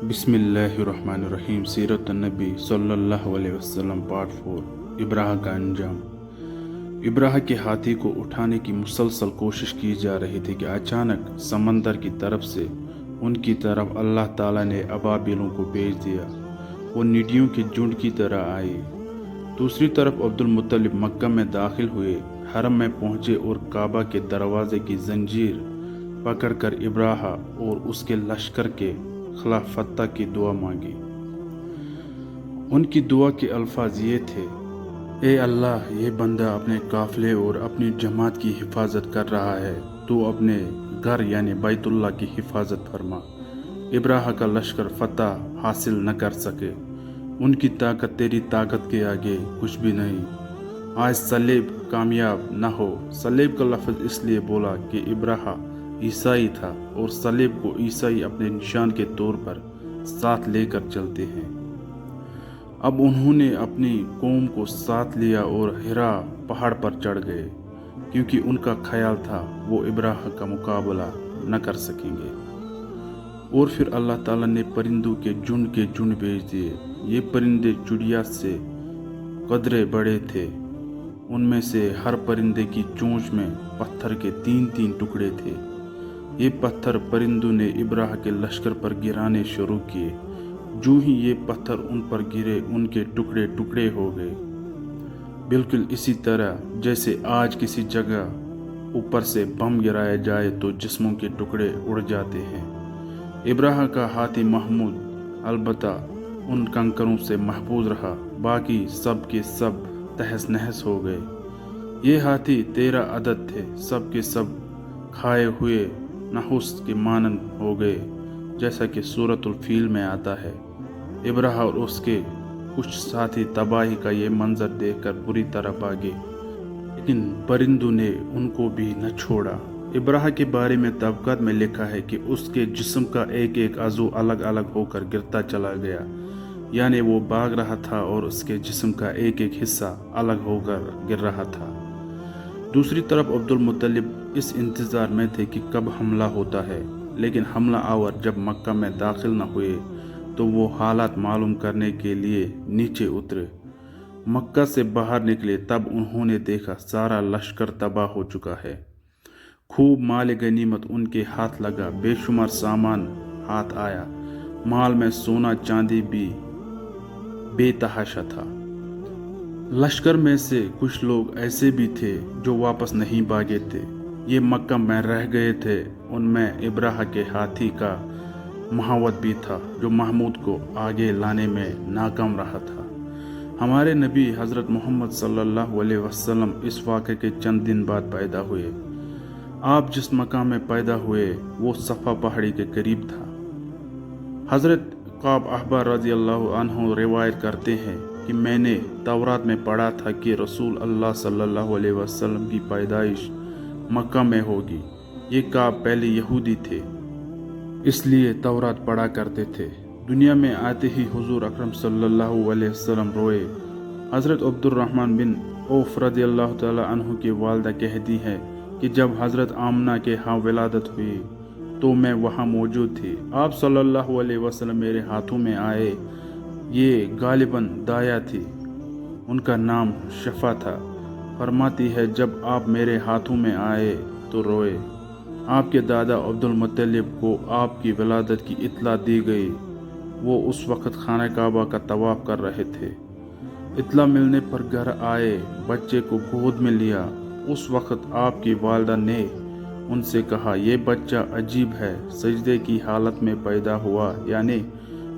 बिस्मिल्लाहिर्रहमानिर्रहीम। सीरत नबी सल्लल्लाहु अलैहि वसल्लम पार्ट 4। इब्राह का अंजाम। इब्राह के हाथी को उठाने की मुसलसल कोशिश की जा रही थी कि अचानक समंदर की तरफ से उनकी तरफ अल्लाह ताला ने अबाबिलों को भेज दिया। वो निडियों के झुंड की तरह आए। दूसरी तरफ अब्दुल मुत्तलिब मक्का में दाखिल हुए, हरम में पहुंचे और काबा के दरवाजे की जंजीर पकड़कर इब्राह और उसके लश्कर के खिलाफ फतह की दुआ मांगी। उनकी दुआ के अल्फाज ये थे: ए अल्लाह, ये बंदा अपने काफिले और अपनी जमात की हिफाजत कर रहा है, तो अपने घर यानी बैतुल्लाह की हिफाजत फरमा। इब्राह का लश्कर फतह हासिल न कर सके, उनकी ताकत तेरी ताकत के आगे कुछ भी नहीं। आज सलेब कामयाब न हो। सलेब का लफ्ज़ इसलिए बोला कि इब्राह ईसाई था और सलेब को ईसाई अपने निशान के तौर पर साथ लेकर चलते हैं। अब उन्होंने अपनी कौम को साथ लिया और हिरा पहाड़ पर चढ़ गए, क्योंकि उनका ख्याल था वो इब्राह का मुकाबला न कर सकेंगे। और फिर अल्लाह ताला ने परिंदों के झुंड भेज दिए। ये परिंदे चिड़िया से कदरे बड़े थे। उनमें से हर परिंदे की चोंच में पत्थर के 3-3 टुकड़े थे। ये पत्थर परिंदों ने इब्राह के लश्कर पर गिराने शुरू किए। जो ही ये पत्थर उन पर गिरे, उनके टुकड़े टुकड़े हो गए, बिल्कुल इसी तरह जैसे आज किसी जगह ऊपर से बम गिराया जाए तो जिस्मों के टुकड़े उड़ जाते हैं। इब्राह का हाथी महमूद अलबत्ता उन कंकरों से महफूज रहा, बाकी सब के सब तहस नहस हो गए। ये हाथी 13 अदद थे, सब के सब खाए हुए नहुस के मानन हो गए, जैसा कि सूरतुल फील में आता है। इब्राह और उसके कुछ साथी तबाही का ये मंजर देखकर बुरी तरह भागे, लेकिन परिंदों ने उनको भी न छोड़ा। इब्राह के बारे में तबकात में लिखा है कि उसके जिस्म का एक एक अज़ू अलग अलग होकर गिरता चला गया, यानी वो भाग रहा था और उसके जिस्म का एक एक हिस्सा अलग होकर गिर रहा था। दूसरी तरफ अब्दुल मुत्तलिब इस इंतज़ार में थे कि कब हमला होता है, लेकिन हमला आवर जब मक्का में दाखिल न हुए तो वो हालात मालूम करने के लिए नीचे उतरे। मक्का से बाहर निकले तब उन्होंने देखा सारा लश्कर तबाह हो चुका है। खूब माल गनीमत उनके हाथ लगा, बेशुमार सामान हाथ आया। माल में सोना चांदी भी बेतहाशा था। लश्कर में से कुछ लोग ऐसे भी थे जो वापस नहीं भागे थे। ये मक्का में रह गए थे। उनमें इब्राह के हाथी का महावत भी था, जो महमूद को आगे लाने में नाकाम रहा था। हमारे नबी हज़रत मोहम्मद सल्लल्लाहु अलैहि वसल्लम इस वाक़े के चंद दिन बाद पैदा हुए। आप जिस मकाम में पैदा हुए वो सफ़ा पहाड़ी के करीब था। हज़रत काब अहबार रज़ी अल्लाह अन्हु रिवायत करते हैं कि मैंने तौरात में पढ़ा था कि रसूल अल्लाह सल्लल्लाहु अलैहि वसल्लम की पैदाइश मक्का में होगी। ये काब पहले यहूदी थे, इसलिए तौरात पढ़ा करते थे। दुनिया में आते ही हुजूर अकरम सल्लल्लाहु अलैहि वसल्लम रोए। हज़रत अब्दुर्रहमान बिन औफ रज़ियल्लाहु तआला अन्हु की वालिदा कहती है कि जब हज़रत आमना के यहाँ विलादत हुई तो मैं वहाँ मौजूद थी। आप सल्लल्लाहु अलैहि वसल्लम मेरे हाथों में आए। ये गालिबन दाया थी, उनका नाम शफा था। फरमाती है जब आप मेरे हाथों में आए तो रोए। आपके दादा अब्दुल मुत्तलिब को आपकी विलादत की इत्तला दी गई। वो उस वक़्त खाना काबा का तवाफ़ कर रहे थे। इत्तला मिलने पर घर आए, बच्चे को गोद में लिया। उस वक़्त आपकी वालिदा ने उनसे कहा, ये बच्चा अजीब है, सजदे की हालत में पैदा हुआ, यानी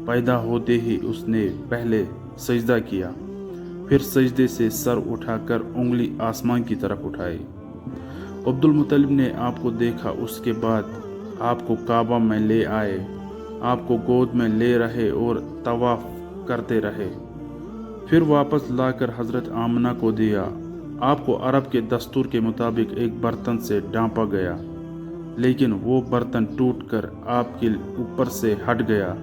पैदा होते ही उसने पहले सजदा किया, फिर सजदे से सर उठाकर उंगली आसमान की तरफ उठाई। अब्दुल मुत्तलिब ने आपको देखा, उसके बाद आपको काबा में ले आए, आपको गोद में ले रहे और तवाफ करते रहे। फिर वापस लाकर हज़रत आमना को दिया। आपको अरब के दस्तूर के मुताबिक एक बर्तन से ढांपा गया, लेकिन वो बर्तन टूटकर आपके ऊपर से हट गया।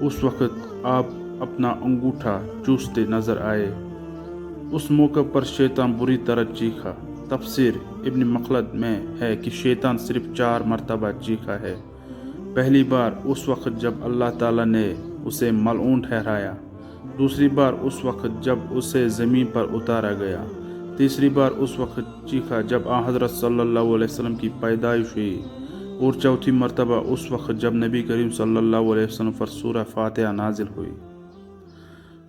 उस वक़्त आप अपना अंगूठा चूसते नजर आए। उस मौके पर शैतान बुरी तरह चीखा। तफसीर इब्न मखलद में है कि शैतान सिर्फ 4 मरतबा चीखा है। पहली बार उस वक्त जब अल्लाह ताला ने उसे मलऊन ठहराया, दूसरी बार उस वक्त जब उसे ज़मीन पर उतारा गया, तीसरी बार उस वक्त चीखा जब हज़रत सल्लल्लाहु अलैहि वसल्लम की पैदाइश हुई, और चौथी मर्तबा उस वक्त जब नबी करीम सल्लल्लाहु अलैहि वसल्लम पर सूरह फातिहा नाजिल हुई।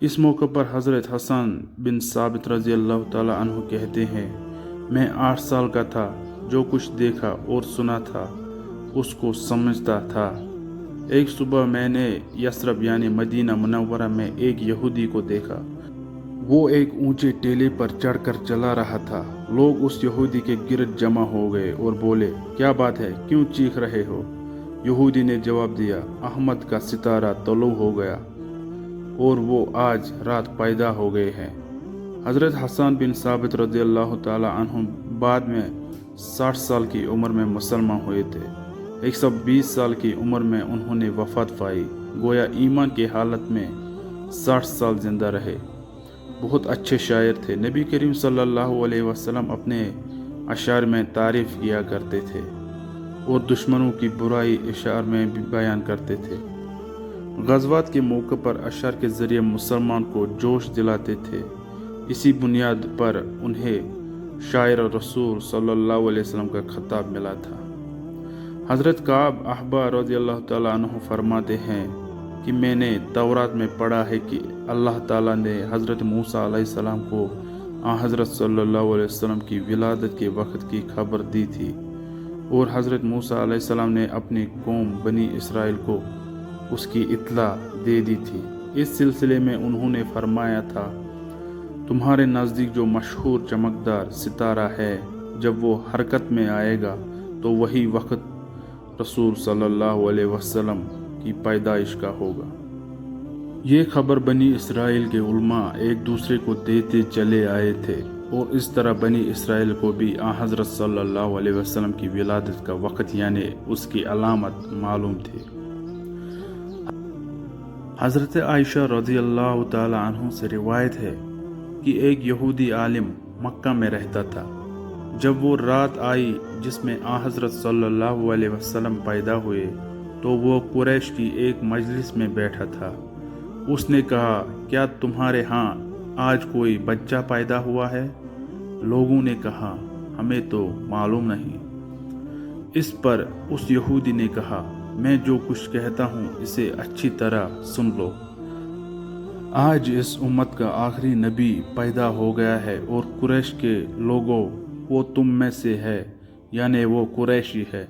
इस मौके पर हज़रत हसन बिन साबित रज़ी अल्लाह ताला अन्हु कहते हैं, मैं 8 साल का था, जो कुछ देखा और सुना था उसको समझता था। एक सुबह मैंने यसरब यानी मदीना मुनव्वरा में एक यहूदी को देखा। वो एक ऊंचे टेले पर चढ़कर चला रहा था। लोग उस यहूदी के गिरद जमा हो गए और बोले, क्या बात है, क्यों चीख रहे हो? यहूदी ने जवाब दिया, अहमद का सितारा तलू हो गया और वो आज रात पैदा हो गए हैं। हज़रत हसन बिन साबित रज़ी अल्लाह ताला अन्हु बाद में 60 साल की उम्र में मुसलमान हुए थे। 120 साल की उम्र में उन्होंने वफ़ात पाई। गोया ईमान की हालत में 60 साल जिंदा रहे। बहुत अच्छे शायर थे। नबी करीम सल्लल्लाहु अलैहि वसल्लम अपने अशार में तारीफ़ किया करते थे और दुश्मनों की बुराई इशार में भी बयान करते थे। ग़ज़वात के मौके पर अशार के ज़रिए मुसलमान को जोश दिलाते थे। इसी बुनियाद पर उन्हें शायर रसूल सल्लल्लाहु अलैहि वसल्लम का खिताब मिला था। हज़रत काब अहबा रज़ी अल्लाह ताला अन्हु फरमाते हैं कि मैंने तौरात में पढ़ा है कि अल्लाह ताला ने हज़रत मूसा अलैहिस्सलाम को हज़रत सल्लल्लाहु अलैहि वसल्लम की विलादत के वक्त की खबर दी थी, और हज़रत मूसा अलैहिस्सलाम ने अपनी कौम बनी इसराइल को उसकी इत्तला दे दी थी। इस सिलसिले में उन्होंने फरमाया था, तुम्हारे नज़दीक जो मशहूर चमकदार सितारा है, जब वो हरकत में आएगा तो वही वक्त रसूल सल्लल्लाहु अलैहि वसल्लम की पैदाइश का होगा। ये खबर बनी इसराइल के उलमा एक दूसरे को देते चले आए थे, और इस तरह बनी इसराइल को भी हज़रत सल्लल्लाहु अलैहि वसल्लम की विलादत का वक्त यानी उसकी अलामत मालूम थी। हज़रत आयशा रज़ी अल्लाह ताला अन्हु से रिवायत है कि एक यहूदी आलिम मक्का में रहता था। जब वो रात आई जिसमें हज़रत सल्लल्लाहु अलैहि वसल्लम पैदा हुए, तो वो कुरैश की एक मजलिस में बैठा था। उसने कहा, क्या तुम्हारे यहाँ आज कोई बच्चा पैदा हुआ है? लोगों ने कहा, हमें तो मालूम नहीं। इस पर उस यहूदी ने कहा, मैं जो कुछ कहता हूँ इसे अच्छी तरह सुन लो। आज इस उम्मत का आखिरी नबी पैदा हो गया है, और कुरैश के लोगों, वो तुम में से है, यानी वो कुरैशी है।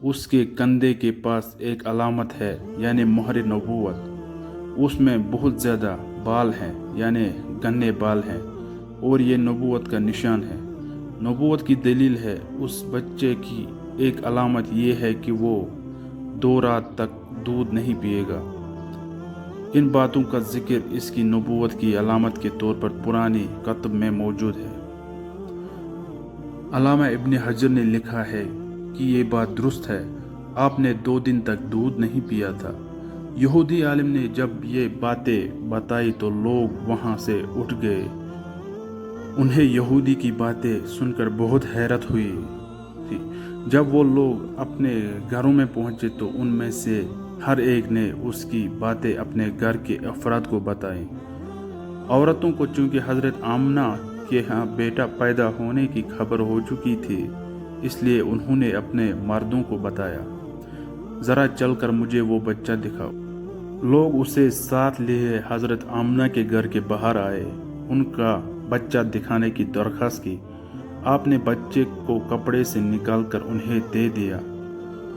उसके कंधे के पास एक अलामत है, यानी मोहर नबूवत। उसमें बहुत ज़्यादा बाल हैं, यानी घने बाल हैं, और ये नबूवत का निशान है। नबूवत की दलील है, उस बच्चे की एक अलामत ये है कि वो 2 रात तक दूध नहीं पिएगा। इन बातों का जिक्र इसकी नबूवत की अलामत के तौर पर पुरानी कतब में मौजूद है। अल्लामा इब्न हजर ने लिखा है कि ये बात दुरुस्त है, आपने 2 दिन तक दूध नहीं पिया था। यहूदी आलिम ने जब ये बातें बताई तो लोग वहाँ से उठ गए। उन्हें यहूदी की बातें सुनकर बहुत हैरत हुई थी। जब वो लोग अपने घरों में पहुँचे तो उनमें से हर एक ने उसकी बातें अपने घर के अफराद को बताई। औरतों को चूँकि हज़रत आमना के यहाँ बेटा पैदा होने की खबर हो चुकी थी, इसलिए उन्होंने अपने मर्दों को बताया, ज़रा चलकर मुझे वो बच्चा दिखाओ। लोग उसे साथ लिए हज़रत आमना के घर के बाहर आए, उनका बच्चा दिखाने की दरख्वास्त की। आपने बच्चे को कपड़े से निकालकर उन्हें दे दिया।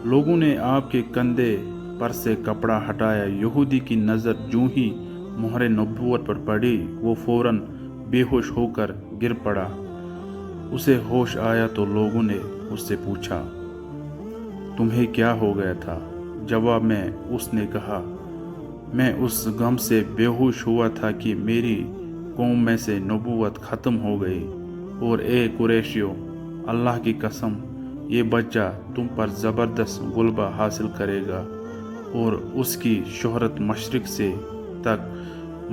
लोगों ने आपके कंधे पर से कपड़ा हटाया। यहूदी की नज़र जूं ही मोहर नबूवत पर पड़ी, वो फौरन बेहोश होकर गिर पड़ा। उसे होश आया तो लोगों ने उससे पूछा, तुम्हें क्या हो गया था? जवाब में उसने कहा, मैं उस गम से बेहोश हुआ था कि मेरी कौम में से नबूवत ख़त्म हो गई, और ए कुरैशियों, अल्लाह की कसम, ये बच्चा तुम पर ज़बरदस्त गुलबा हासिल करेगा और उसकी शोहरत मशरिक से तक